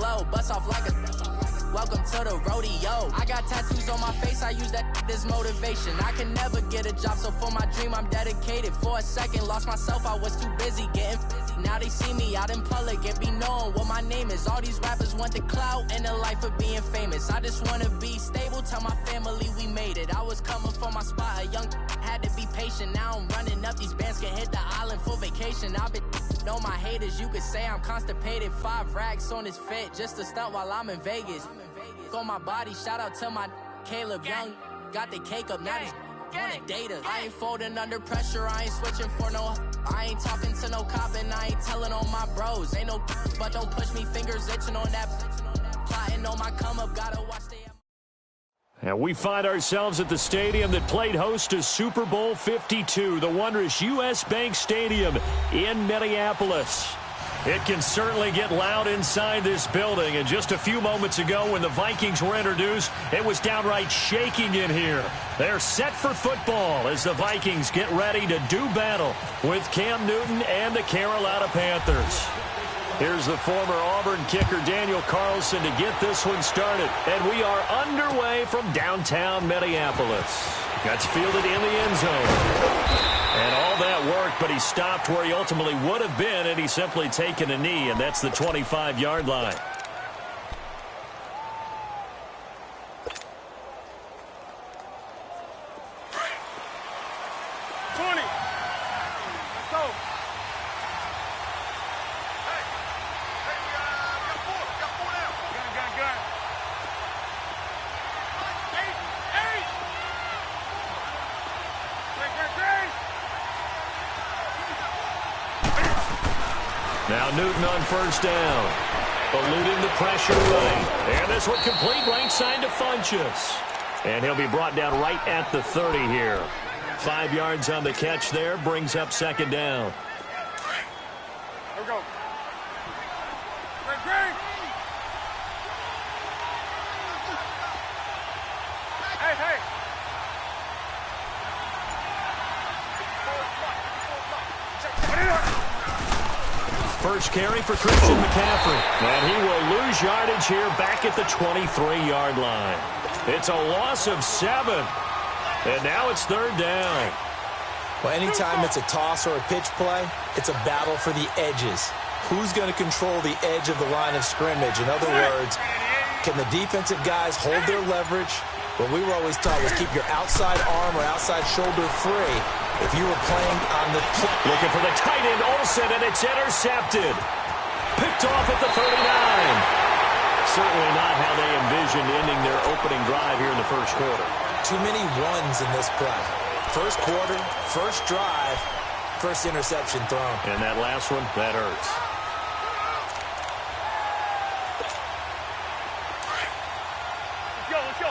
flow, bust off like a welcome to the rodeo. I got tattoos on my face, I use that as motivation. I can never get a job, so for my dream I'm dedicated. For a second, lost myself, I was too busy getting now they see me out in public and be knowing what my name is. All these rappers want the clout and the life of being famous. I just wanna be stable, tell my family we made it. I was coming for my spot, a young had to be patient. Now I'm running up, these bands can hit the island for vacation. I've been on my haters, you could say I'm constipated. 5 racks on his fit, just to stunt while I'm in Vegas. On my body, shout out to my Caleb Young. Got the cake up, now these wanna date us. I ain't folding under pressure, I ain't switching for no. I ain't talking to no cop and I ain't telling on my bros. Ain't no but don't push me, fingers itching on that. Plotting on my come up, gotta watch the. And we find ourselves at the stadium that played host to Super Bowl 52, the wondrous U.S. Bank Stadium in Minneapolis. It can certainly get loud inside this building, and just a few moments ago when the Vikings were introduced, it was downright shaking in here. They're set for football as the Vikings get ready to do battle with Cam Newton and the Carolina Panthers. Here's the former Auburn kicker Daniel Carlson to get this one started, and we are underway from downtown Minneapolis. That's fielded in the end zone. And all that work, but he stopped where he ultimately would have been, and he's simply taken a knee, and that's the 25-yard line. Now Newton on first down. Eluding the pressure right. And this one complete right side to Funchess. And he'll be brought down right at the 30 here. 5 yards on the catch there. Brings up second down. Here we go. Hey. First carry for Christian McCaffrey. And he will lose yardage here back at the 23-yard line. It's a loss of 7. And now it's third down. Well, anytime it's a toss or a pitch play, it's a battle for the edges. Who's going to control the edge of the line of scrimmage? In other words, can the defensive guys hold their leverage? What we were always taught was keep your outside arm or outside shoulder free. If you were playing on the... Looking for the tight end, Olsen, and it's intercepted. Picked off at the 39. Certainly not how they envisioned ending their opening drive here in the first quarter. Too many runs in this play. First quarter, first drive, first interception thrown. And that last one, that hurts. Let's go.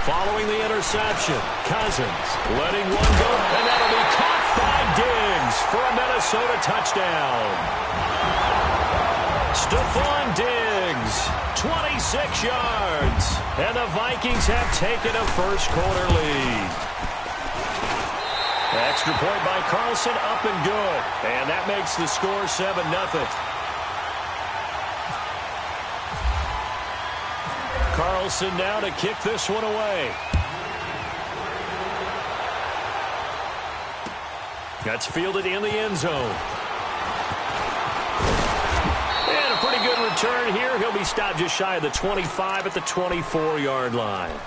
Following the interception, Cousins letting one go, and that'll be caught by Diggs for a Minnesota touchdown. Stephon Diggs, 26 yards, and the Vikings have taken a first quarter lead. Extra point by Carlson, up and good, and that makes the score 7-0. Carlson now to kick this one away. That's fielded in the end zone. And a pretty good return here. He'll be stopped just shy of the 25 at the 24-yard line.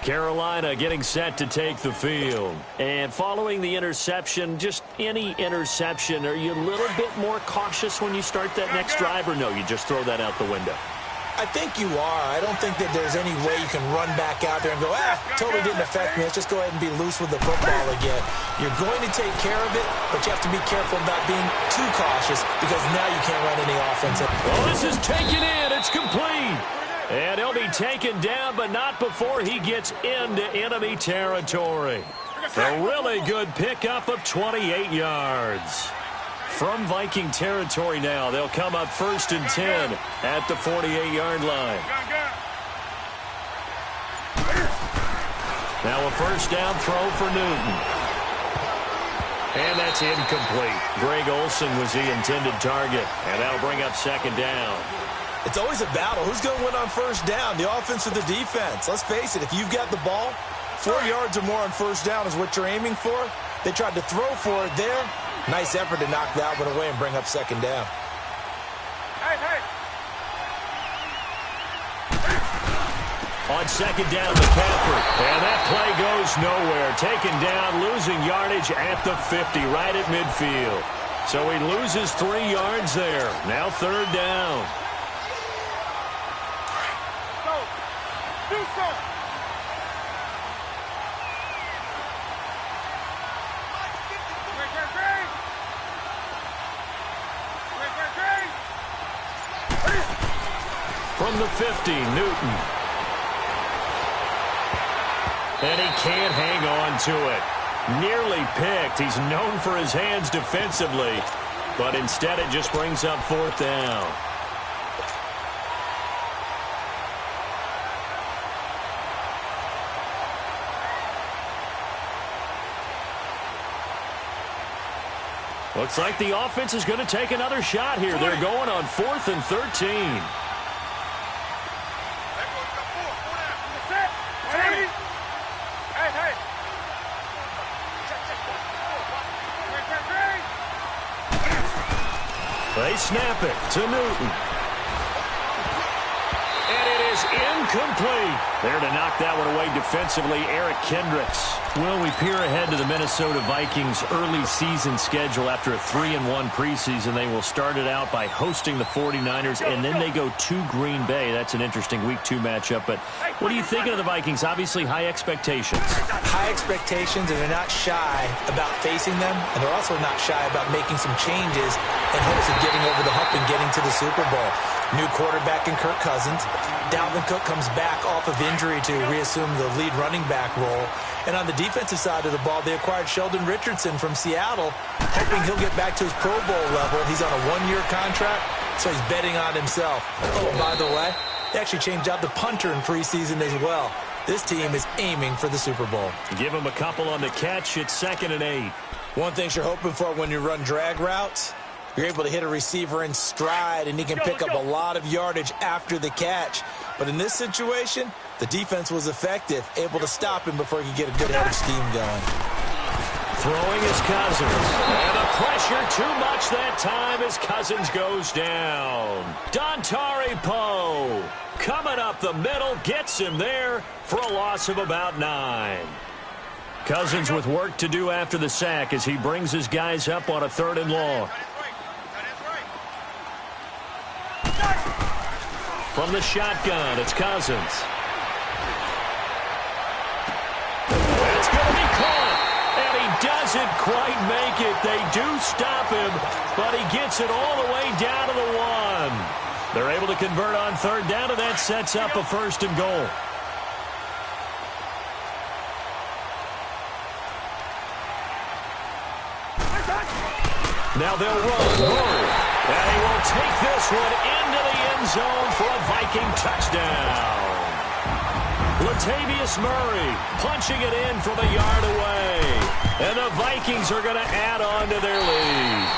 Carolina getting set to take the field. And following the interception, just any interception, are you a little bit more cautious when you start that next drive, or no, you just throw that out the window? I think you are. I don't think that there's any way you can run back out there and go, totally didn't affect me. Let's just go ahead and be loose with the football again. You're going to take care of it, but you have to be careful about being too cautious because now you can't run any offense. Well, this is taken in. It's complete. And he'll be taken down, but not before he gets into enemy territory. A really good pickup of 28 yards. From Viking territory now, they'll come up 1st and 10 at the 48-yard line. Now a first down throw for Newton. And That's incomplete. Greg Olsen was the intended target, and that'll bring up second down. It's always a battle. Who's going to win on first down, the offense or the defense? Let's face it, if you've got the ball, 4 yards or more on first down is what you're aiming for. They tried to throw for it there. Nice effort to knock that one away and bring up second down. Hey. On second down, McCaffrey. And that play goes nowhere. Taken down, losing yardage at the 50, right at midfield. So he loses 3 yards there. Now third down. Go. Do something. From the 50, Newton. And he can't hang on to it. Nearly picked. He's known for his hands defensively. But instead it just brings up fourth down. Looks like the offense is going to take another shot here. They're going on 4th and 13. They snap it to Newton. And it is incomplete. There to knock that one away defensively, Eric Kendricks. Well, we peer ahead to the Minnesota Vikings' early season schedule. After a 3-1 preseason, they will start it out by hosting the 49ers, and then they go to Green Bay. That's an interesting Week 2 matchup. But what are you thinking of the Vikings? Obviously, high expectations. High expectations, and they're not shy about facing them, and they're also not shy about making some changes in hopes of getting over the hump and getting to the Super Bowl. New quarterback in Kirk Cousins. Dalvin Cook comes back off of injury to reassume the lead running back role. And on the defensive side of the ball, they acquired Sheldon Richardson from Seattle, hoping he'll get back to his Pro Bowl level. He's on a 1-year contract, so he's betting on himself. Oh, by the way, they actually changed out the punter in preseason as well. This team is aiming for the Super Bowl. Give him a couple on the catch. It's 2nd and 8. One thing you're hoping for when you run drag routes, you're able to hit a receiver in stride, and he can pick up a lot of yardage after the catch. But in this situation, the defense was effective, able to stop him before he could get a good head of steam going. Throwing his Cousins. And the pressure too much that time as Cousins goes down. Dontari Poe coming up the middle, gets him there for a loss of about 9. Cousins with work to do after the sack as he brings his guys up on a 3rd and long. From the shotgun, it's Cousins. That's going to be caught. And he doesn't quite make it. They do stop him, but he gets it all the way down to the 1. They're able to convert on 3rd down, and that sets up a 1st and goal. Now they'll run. And he will take this one into the end zone for a Viking touchdown. Latavius Murray punching it in from a yard away. And the Vikings are going to add on to their lead.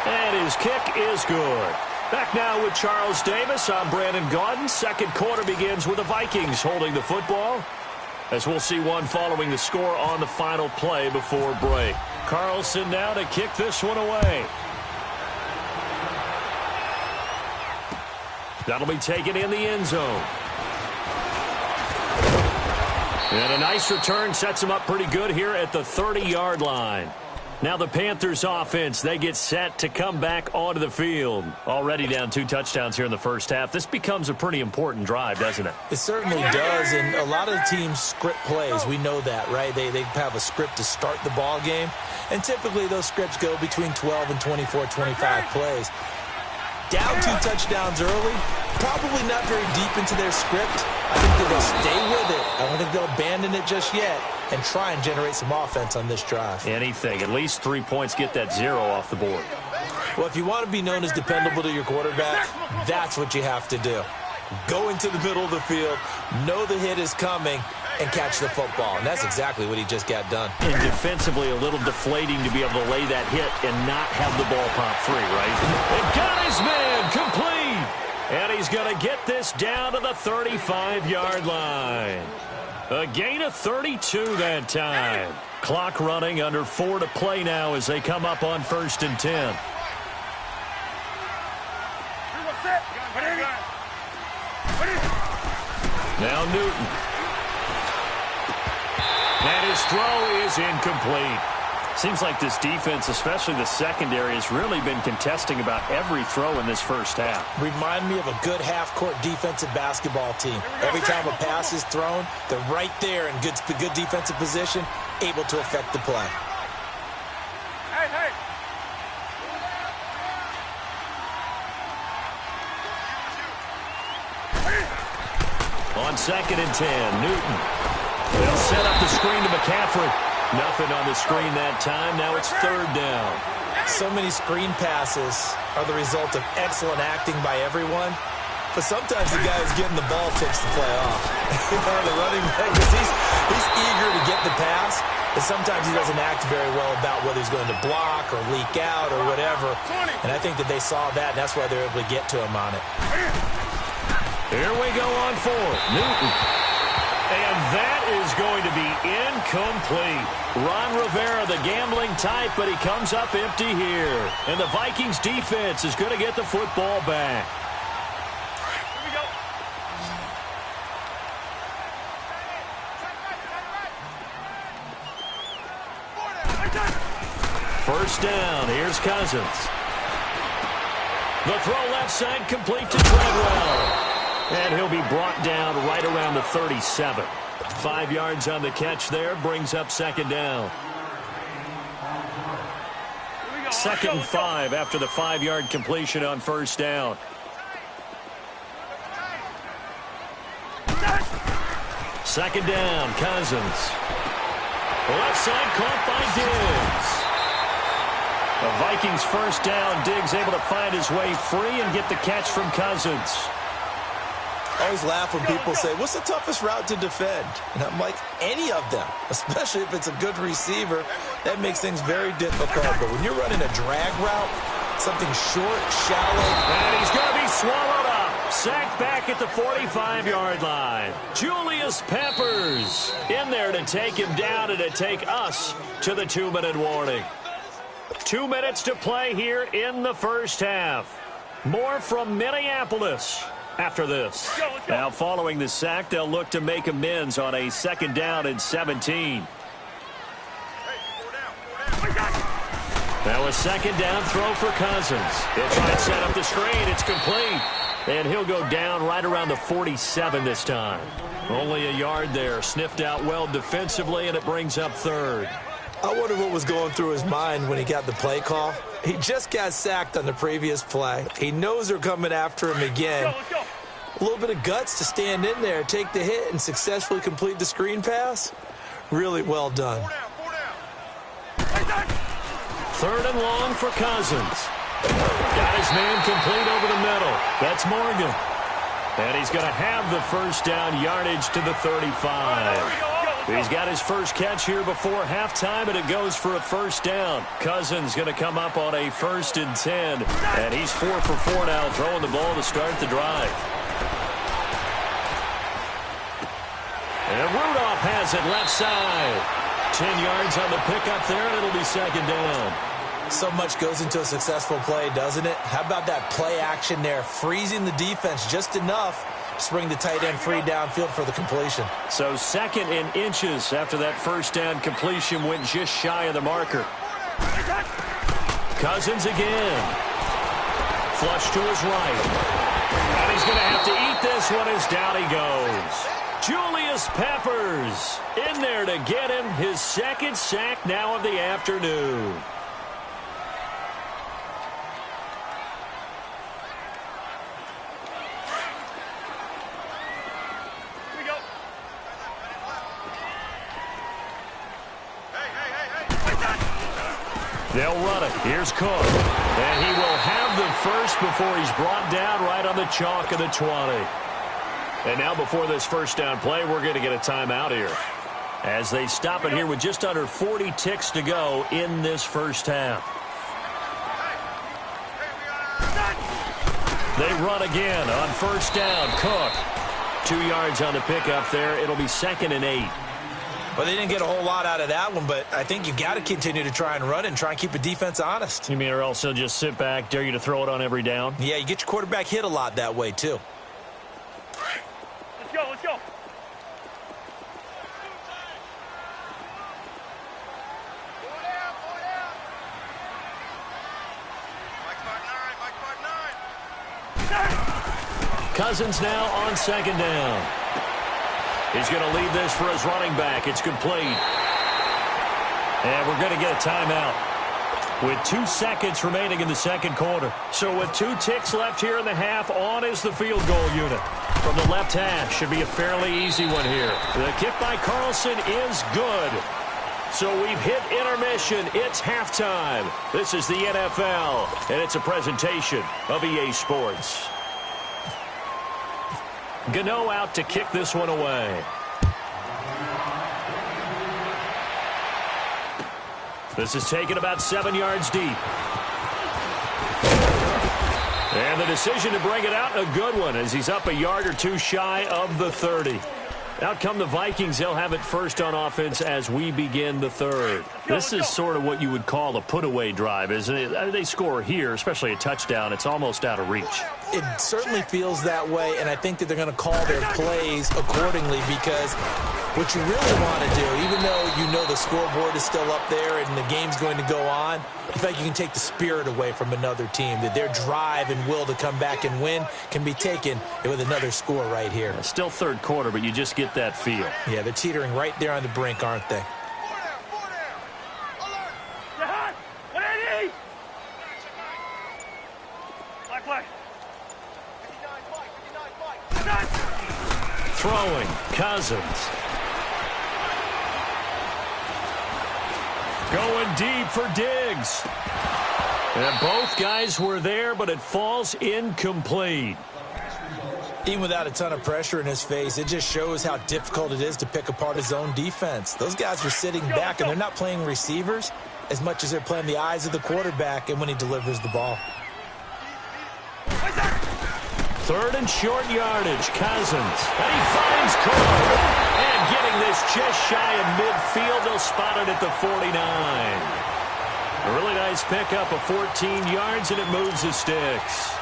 And his kick is good. Back now with Charles Davis. I'm Brandon Gaudin. Second quarter begins with the Vikings holding the football, as we'll see one following the score on the final play before break. Carlson now to kick this one away. That'll be taken in the end zone. And a nice return sets him up pretty good here at the 30-yard line. Now the Panthers offense, they get set to come back onto the field. Already down 2 touchdowns here in the first half. This becomes a pretty important drive, doesn't it? It certainly does, and a lot of the teams script plays. We know that, right? They have a script to start the ball game, and typically those scripts go between 12 and 24, 25 plays. Down 2 touchdowns early, probably not very deep into their script. I think that they'll stay with it. I don't think they'll abandon it just yet and try and generate some offense on this drive. Anything. At least 3 points, get that 0 off the board. Well, if you want to be known as dependable to your quarterback, that's what you have to do. Go into the middle of the field, know the hit is coming, and catch the football. And that's exactly what he just got done. And defensively, a little deflating to be able to lay that hit and not have the ball pop free, right? And got his man complete. And he's going to get this down to the 35-yard line. A gain of 32 that time. Clock running, under 4 to play now as they come up on 1st and 10. Now Newton. And his throw is incomplete. Seems like this defense, especially the secondary, has really been contesting about every throw in this first half. Remind me of a good half-court defensive basketball team. Every time a pass is thrown, they're right there in good defensive position, able to affect the play. Hey, hey. On 2nd and 10, Newton. They'll set up the screen to McCaffrey. Nothing on the screen that time. Now it's 3rd down. So many screen passes are the result of excellent acting by everyone. But sometimes the guy who's getting the ball tips the play off. The running back, he's eager to get the pass. And sometimes he doesn't act very well about whether he's going to block or leak out or whatever. And I think that they saw that, and that's why they're able to get to him on it. Here we go on 4th. Newton. And that is going to be incomplete. Ron Rivera, the gambling type, but he comes up empty here. And the Vikings defense is going to get the football back. Here we go. 1st down. Here's Cousins. The throw left side complete to Treadwell. And he'll be brought down right around the 37. 5 yards on the catch there, brings up 2nd down. 2nd and 5 after the 5-yard completion on 1st down. Second down, Cousins. Left side caught by Diggs. The Vikings 1st down. Diggs able to find his way free and get the catch from Cousins. I always laugh when people say, what's the toughest route to defend? And I'm like, any of them, especially if it's a good receiver. That makes things very difficult. But when you're running a drag route, something short, shallow. And he's going to be swallowed up. Sacked back at the 45-yard line. Julius Peppers in there to take him down and to take us to the 2-minute warning. 2 minutes to play here in the first half. More from Minneapolis after this. Now following the sack, they'll look to make amends on a 2nd down and 17. Now a 2nd down throw for Cousins. He'll try to set up the screen. It's complete. And he'll go down right around the 47 this time. Only a yard there. Sniffed out well defensively, and it brings up 3rd. I wonder what was going through his mind when he got the play call. He just got sacked on the previous play. He knows they're coming after him again. A little bit of guts to stand in there, take the hit, and successfully complete the screen pass. Really well done. 3rd and long for Cousins. Got his man complete over the middle. That's Morgan. And he's going to have the 1st down yardage to the 35. He's got his first catch here before halftime, and it goes for a 1st down. Cousins going to come up on a 1st and 10. And he's 4 for 4 now, throwing the ball to start the drive. And Rudolph has it left side. 10 yards on the pickup there, and it'll be 2nd down. So much goes into a successful play, doesn't it? How about that play action there, freezing the defense just enough to bring the tight end free downfield for the completion. So 2nd and inches after that 1st down completion went just shy of the marker. Cousins again. Flush to his right. And he's going to have to eat this one as down he goes. Julius Peppers in there to get him his 2nd sack now of the afternoon. They'll run it. Here's Cook. And he will have the first before he's brought down right on the chalk of the 20. And now before this first down play, we're going to get a timeout here, as they stop it here with just under 40 ticks to go in this first half. They run again on first down. Cook, 2 yards on the pickup there. It'll be 2nd and 8. Well, they didn't get a whole lot out of that one, but I think you've got to continue to try and run and try and keep the defense honest. You mean or else they'll just sit back, dare you to throw it on every down? Yeah, you get your quarterback hit a lot that way, too. Let's go, let's go. Cousins now on 2nd down. He's going to lead this for his running back. It's complete. And we're going to get a timeout with 2 seconds remaining in the second quarter. So with 2 ticks left here in the half, on is the field goal unit. From the left hash, should be a fairly easy one here. The kick by Carlson is good. So we've hit intermission. It's halftime. This is the NFL, and it's a presentation of EA Sports. Gano out to kick this one away. This is taken about 7 yards deep. And the decision to bring it out, a good one, as he's up a yard or 2 shy of the 30. Out come the Vikings. They'll have it first on offense as we begin the third. This is sort of what you would call a put-away drive, isn't it? They score here, especially a touchdown. It's almost out of reach. It certainly feels that way, and I think that they're going to call their plays accordingly, because what you really want to do, even though you know the scoreboard is still up there and the game's going to go on, you feel like you can take the spirit away from another team, that their drive and will to come back and win can be taken with another score right here. Still third quarter, but you just get that feel. Yeah, they're teetering right there on the brink, aren't they? Throwing, Cousins. Going deep for Diggs. And both guys were there, but it falls incomplete. Even without a ton of pressure in his face, it just shows how difficult it is to pick apart his own defense. Those guys are sitting back, and they're not playing receivers as much as they're playing the eyes of the quarterback and when he delivers the ball. Third and short yardage, Cousins. And he finds Cook. And getting this just shy of midfield, they'll spot it at the 49. A really nice pickup of 14 yards, and it moves the sticks.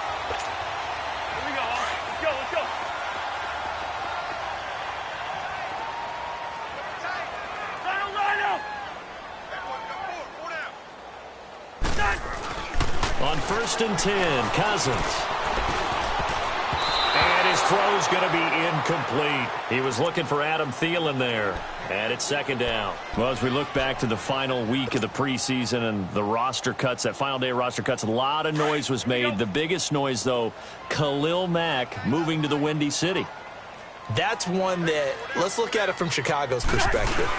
Here we go. Let's go, let's go. On 1st and 10, Cousins. And his throw's going to be incomplete. He was looking for Adam Thielen there. And it's 2nd down. Well, as we look back to the final week of the preseason and the roster cuts, that final day of roster cuts, a lot of noise was made. The biggest noise, though, Khalil Mack moving to the Windy City. That's one that, let's look at it from Chicago's perspective.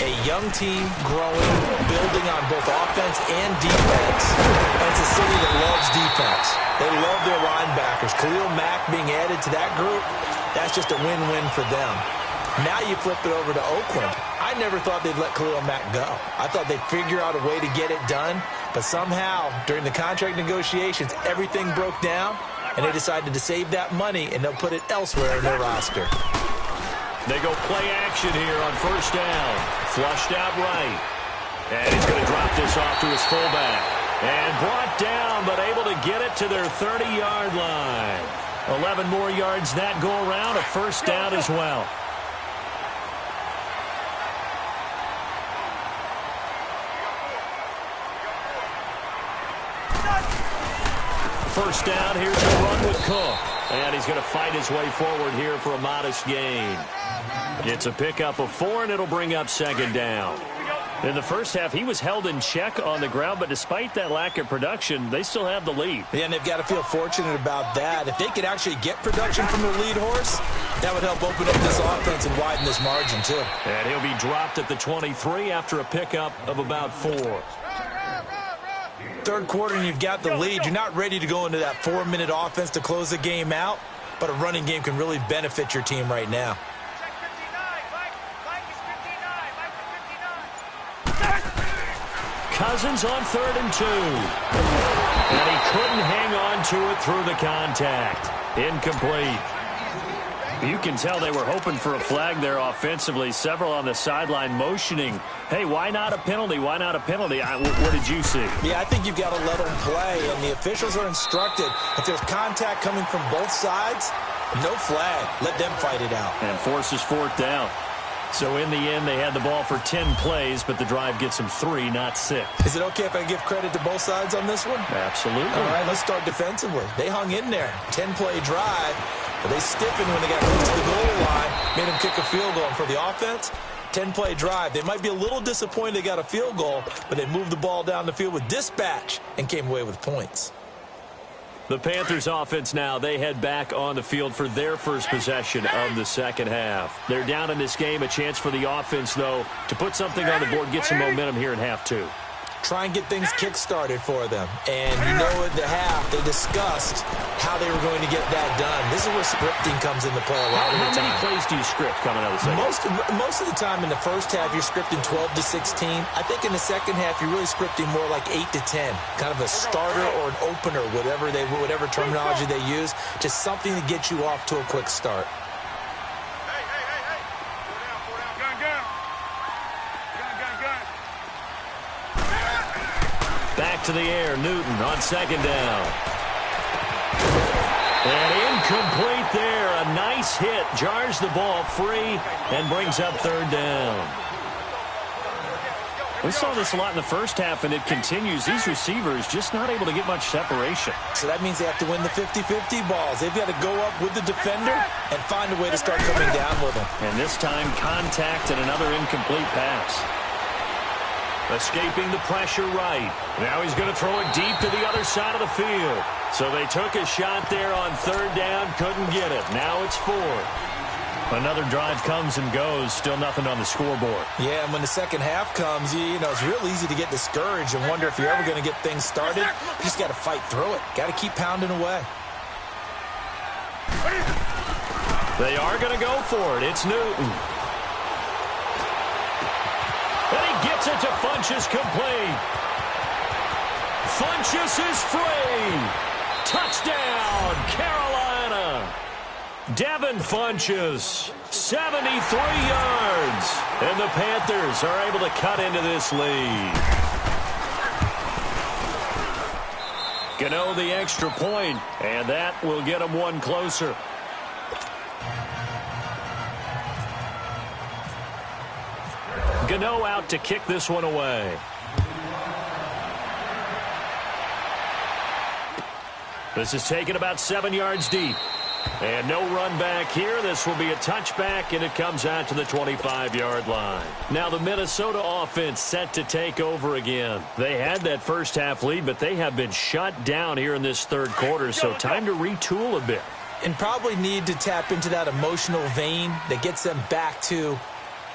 A young team growing, building on both offense and defense. And it's a city that loves defense. They love their linebackers. Khalil Mack being added to that group, that's just a win-win for them. Now you flip it over to Oakland. I never thought they'd let Khalil Mack go. I thought they'd figure out a way to get it done, but somehow, during the contract negotiations, everything broke down, and they decided to save that money, and they'll put it elsewhere in their roster. They go play action here on 1st down. Flushed out right. And he's going to drop this off to his fullback. And brought down, but able to get it to their 30-yard line. 11 more yards that go around, a 1st down as well. First down, here's the run with Cook. And he's going to fight his way forward here for a modest gain. It's a pickup of 4, and it'll bring up 2nd down. In the first half, he was held in check on the ground, but despite that lack of production, they still have the lead. Yeah, and they've got to feel fortunate about that. If they could actually get production from their lead horse, that would help open up this offense and widen this margin, too. And he'll be dropped at the 23 after a pickup of about 4. Third quarter and you've got the lead. You're not ready to go into that 4-minute offense to close the game out. but a running game can really benefit your team right now. Check 59. Mike is 59. Mike is 59. Cousins on 3rd and 2. And he couldn't hang on to it through the contact. Incomplete. You can tell they were hoping for a flag there offensively. Several on the sideline motioning, hey, why not a penalty? Why not a penalty? What did you see? Yeah, I think you've got to let them play, and the officials are instructed. If there's contact coming from both sides, no flag. Let them fight it out. And forces 4th down. So in the end, they had the ball for 10 plays, but the drive gets them 3, not 6. Is it okay if I give credit to both sides on this one? Absolutely. All right, let's start defensively. They hung in there. 10-play drive. But they stiffened when they got close to the goal line, made them kick a field goal. And for the offense, 10-play drive. They might be a little disappointed they got a field goal, but they moved the ball down the field with dispatch and came away with points. The Panthers offense now, they head back on the field for their first possession of the second half. They're down in this game. A chance for the offense, though, to put something on the board, get some momentum here in half 2. Try and get things kick-started for them. And you know at the half, they discussed how they were going to get that done. This is where scripting comes into play a lot of the time. How many plays do you script coming out of the second? Most of the time in the first half, you're scripting 12 to 16. I think in the second half, you're really scripting more like 8 to 10. Kind of a starter or an opener, whatever terminology they use. Just something to get you off to a quick start. Hey. Gun. Back to the air, Newton on 2nd down. And incomplete there. A nice hit. Jars the ball free and brings up 3rd down. We saw this a lot in the first half, and it continues. These receivers just not able to get much separation. So that means they have to win the 50-50 balls. They've got to go up with the defender and find a way to start coming down with them. And this time, contact and another incomplete pass. Escaping the pressure right. Now he's going to throw it deep to the other side of the field. So they took a shot there on 3rd down, couldn't get it. Now it's 4th. Another drive comes and goes, still nothing on the scoreboard. Yeah, and when the second half comes, you know, it's real easy to get discouraged and wonder if you're ever going to get things started. You just got to fight through it. Got to keep pounding away. They are going to go for it. It's Newton. And he gets it to Funchess complete. Funchess is free. Touchdown, Carolina. Devin Funchess, 73 yards. And the Panthers are able to cut into this lead. Gano the extra point, and that will get them one closer. Gano out to kick this one away. This is taken about 7 yards deep. And no run back here. This will be a touchback, and it comes out to the 25-yard line. Now the Minnesota offense set to take over again. They had that first half lead, but they have been shut down here in this 3rd quarter, so time to retool a bit. And probably need to tap into that emotional vein that gets them back to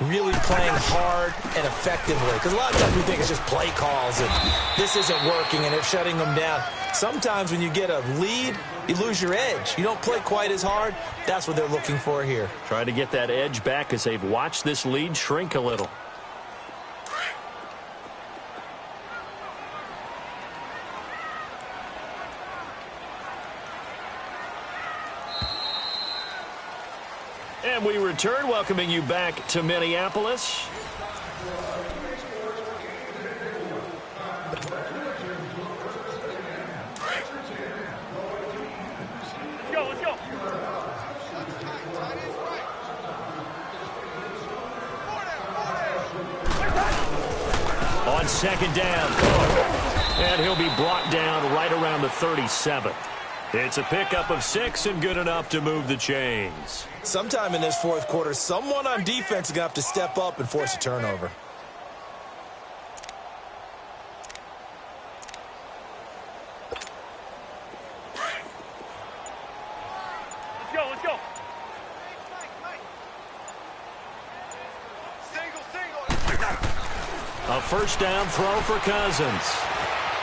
really playing hard and effectively. Because a lot of times we think it's just play calls and this isn't working and it's shutting them down. Sometimes when you get a lead, you lose your edge. You don't play quite as hard. That's what they're looking for here. Try to get that edge back as they've watched this lead shrink a little. And we return, welcoming you back to Minneapolis. Let's go. On 2nd down. And he'll be brought down right around the 37. It's a pickup of 6 and good enough to move the chains. Sometime in this 4th quarter, someone on defense is going to have to step up and force a turnover. Let's go. A first down throw for Cousins.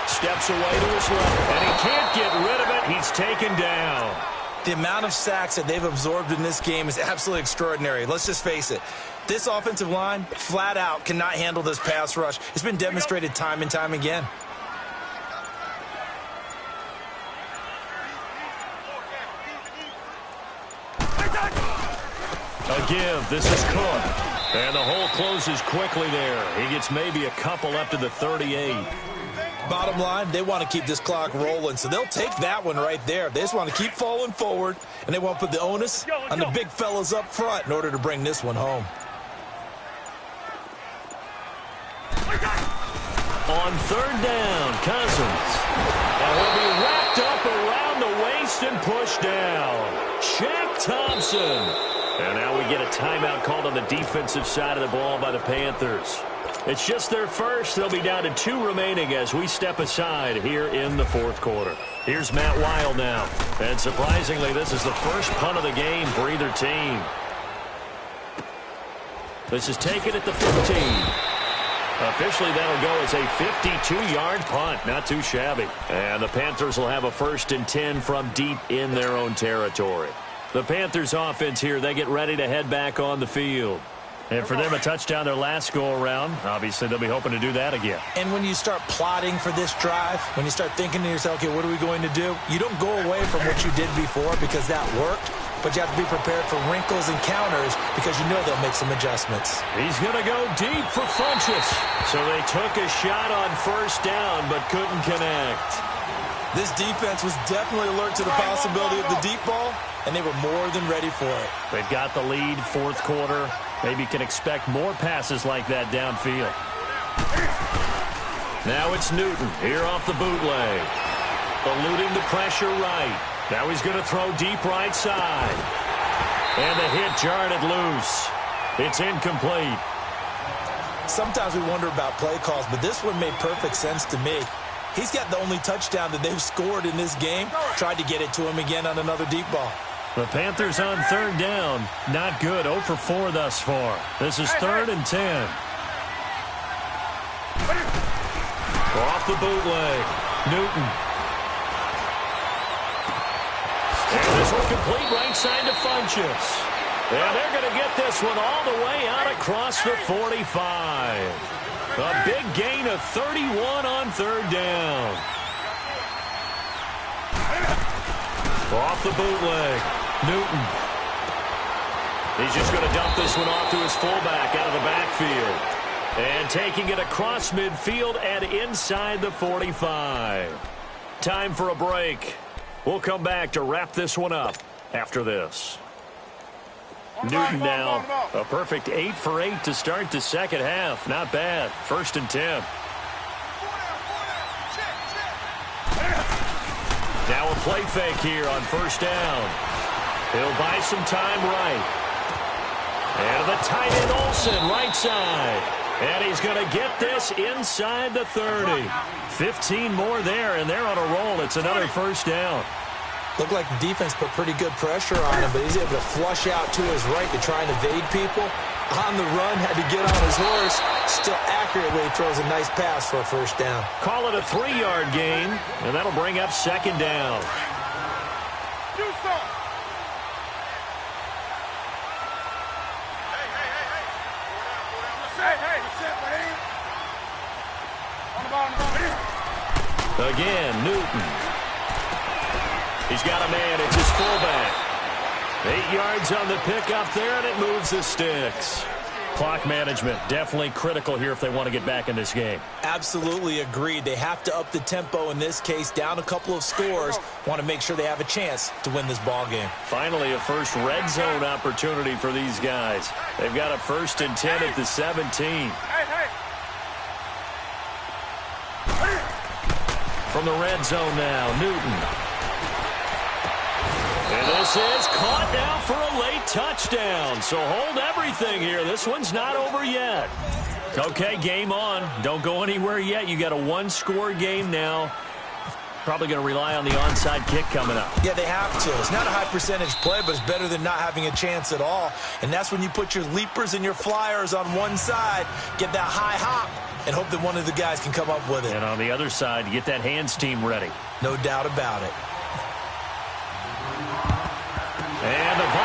Steps away to his left, and he can't get rid of it. He's taken down. The amount of sacks that they've absorbed in this game is absolutely extraordinary. Let's just face it. This offensive line, flat out, cannot handle this pass rush. It's been demonstrated time and time again. A give. This is Cook. And the hole closes quickly there. He gets maybe a couple up to the 38. Bottom line, they want to keep this clock rolling, so they'll take that one right there. They just want to keep falling forward, and they want to put the onus on the big fellas up front in order to bring this one home. On third down, Cousins. And he'll be wrapped up around the waist and pushed down. Shaq Thompson. And now we get a timeout called on the defensive side of the ball by the Panthers. It's just their first. They'll be down to 2 remaining as we step aside here in the fourth quarter. Here's Matt Weil now. And surprisingly, this is the first punt of the game for either team. This is taken at the 15. Officially, that'll go as a 52-yard punt. Not too shabby. And the Panthers will have a 1st and 10 from deep in their own territory. The Panthers offense here, they get ready to head back on the field. And for them, a touchdown their last go-around. Obviously, they'll be hoping to do that again. And when you start plotting for this drive, when you start thinking to yourself, okay, what are we going to do? You don't go away from what you did before because that worked, but you have to be prepared for wrinkles and counters because you know they'll make some adjustments. He's going to go deep for Funchess. So they took a shot on 1st down, but couldn't connect. This defense was definitely alert to the possibility of the deep ball, and they were more than ready for it. They've got the lead, 4th quarter. Maybe you can expect more passes like that downfield. Now it's Newton here off the bootleg. Eluding the pressure right. Now he's going to throw deep right side. And the hit jarred it loose. It's incomplete. Sometimes we wonder about play calls, but this one made perfect sense to me. He's got the only touchdown that they've scored in this game. Tried to get it to him again on another deep ball. The Panthers on 3rd down. Not good. 0 for 4 thus far. This is 3rd and 10. Off the bootleg. Newton. And this one complete right side to Funchess. And they're going to get this one all the way out across the 45. A big gain of 31 on 3rd down. Off the bootleg. Newton. He's just going to dump this one off to his fullback out of the backfield. And taking it across midfield and inside the 45. Time for a break. We'll come back to wrap this one up after this. Newton now, a perfect 8 for 8 to start the second half. Not bad. 1st and 10. Now a play fake here on 1st down. He'll buy some time right. And the tight end Olsen right side. And he's going to get this inside the 30. 15 more there, and they're on a roll. It's another 1st down. Looked like the defense put pretty good pressure on him, but he's able to flush out to his right to try and evade people. On the run, had to get on his horse. Still accurately throws a nice pass for a 1st down. Call it a 3-yard gain, and that'll bring up 2nd down. Again, Newton. He's got a man. It's his fullback. 8 yards on the pickup there, and it moves the sticks. Clock management definitely critical here if they want to get back in this game. Absolutely agreed. They have to up the tempo in this case, down a couple of scores. Want to make sure they have a chance to win this ball game. Finally, a first red zone opportunity for these guys. They've got a 1st and 10 at the 17. From the red zone now, Newton. And this is caught now for a late touchdown. So hold everything here. This one's not over yet. Okay, game on. Don't go anywhere yet. You got a 1-score game now. Probably going to rely on the onside kick coming up. Yeah, they have to. It's not a high percentage play, but it's better than not having a chance at all. And that's when you put your leapers and your flyers on one side, get that high hop, and hope that one of the guys can come up with it. And on the other side, get that hands team ready. No doubt about it.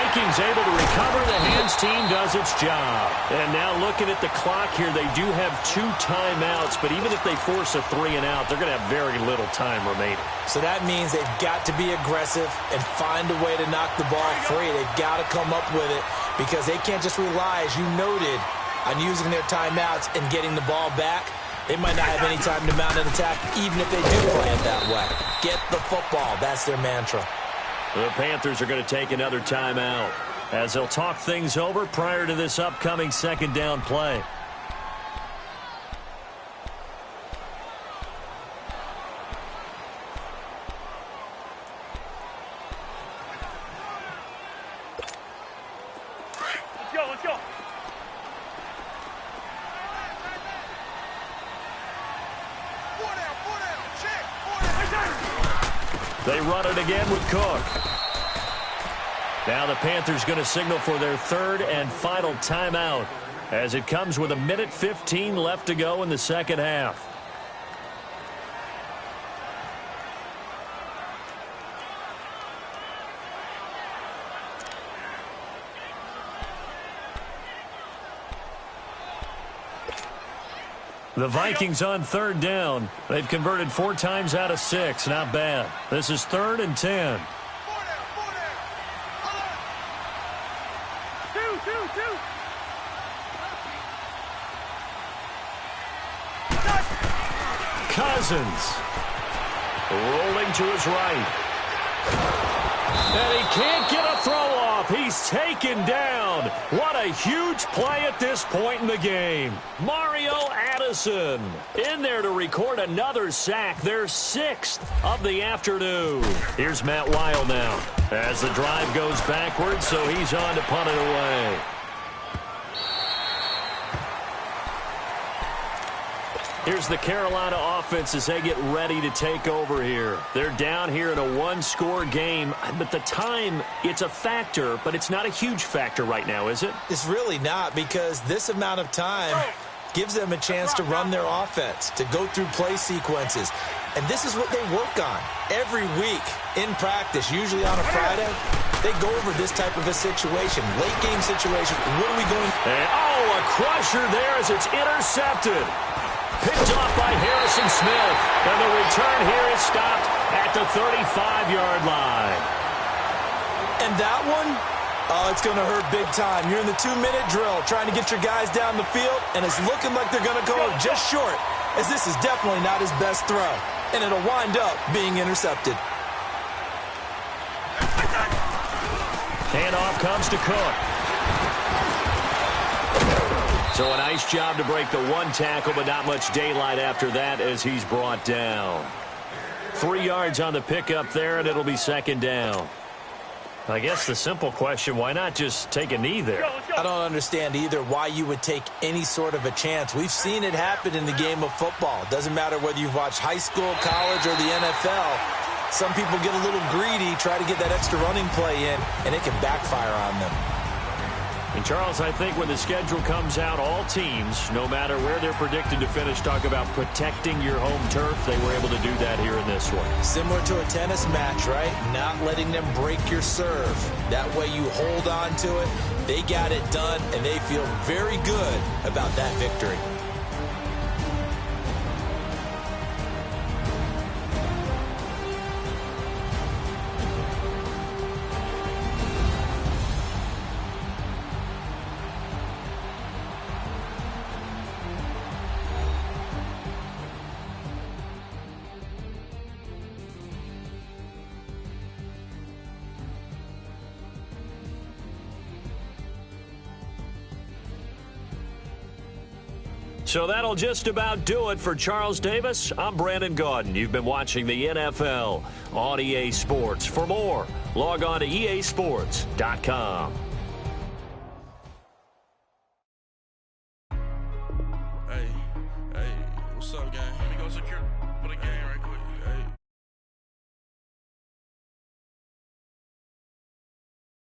Vikings able to recover. The hands team does its job. And now looking at the clock here, they do have 2 timeouts, but even if they force a 3-and-out, they're going to have very little time remaining. So that means they've got to be aggressive and find a way to knock the ball free. They've got to come up with it because they can't just rely, as you noted, on using their timeouts and getting the ball back. They might not have any time to mount an attack, even if they do play it that way. Get the football. That's their mantra. The Panthers are going to take another timeout as they'll talk things over prior to this upcoming second down play. Let's go. They run it again with Cook. Now the Panthers going to signal for their 3rd and final timeout as it comes with 1:15 left to go in the second half. The Vikings on 3rd down. They've converted 4 times out of 6. Not bad. This is 3rd and 10. Cousins rolling to his right. And he can't get a throw off. He's taken down. What a huge play at this point in the game. Mario Addison in there to record another sack, their 6th of the afternoon. Here's Matt Weil now as the drive goes backwards, so he's on to punt it away. Here's the Carolina offense as they get ready to take over here. They're down here in a 1-score game, but the time, it's a factor, but it's not a huge factor right now, is it? It's really not, because this amount of time gives them a chance to run their offense, to go through play sequences. And this is what they work on every week in practice, usually on a Friday. They go over this type of a situation, late game situation. What are we going? And, a crusher there as it's intercepted. Picked off by Harrison Smith. And the return here is stopped at the 35-yard line. And that one, it's going to hurt big time. You're in the 2-minute drill trying to get your guys down the field, and it's looking like they're going to go just short, as this is definitely not his best throw. And it'll wind up being intercepted. Handoff comes to Cook. So a nice job to break the 1 tackle, but not much daylight after that as he's brought down. 3 yards on the pickup there, and it'll be 2nd down. I guess the simple question, why not just take a knee there? I don't understand either why you would take any sort of a chance. We've seen it happen in the game of football. It doesn't matter whether you've watched high school, college, or the NFL. Some people get a little greedy, try to get that extra running play in, and it can backfire on them. And, Charles, I think when the schedule comes out, all teams, no matter where they're predicted to finish, talk about protecting your home turf. They were able to do that here in this one. Similar to a tennis match, right? Not letting them break your serve. That way you hold on to it. They got it done, and they feel very good about that victory. So that'll just about do it for Charles Davis. I'm Brandon Gaudin. You've been watching the NFL on EA Sports. For more, log on to easports.com. Hey, what's up, gang? Let me go secure for the game right quick. Hey.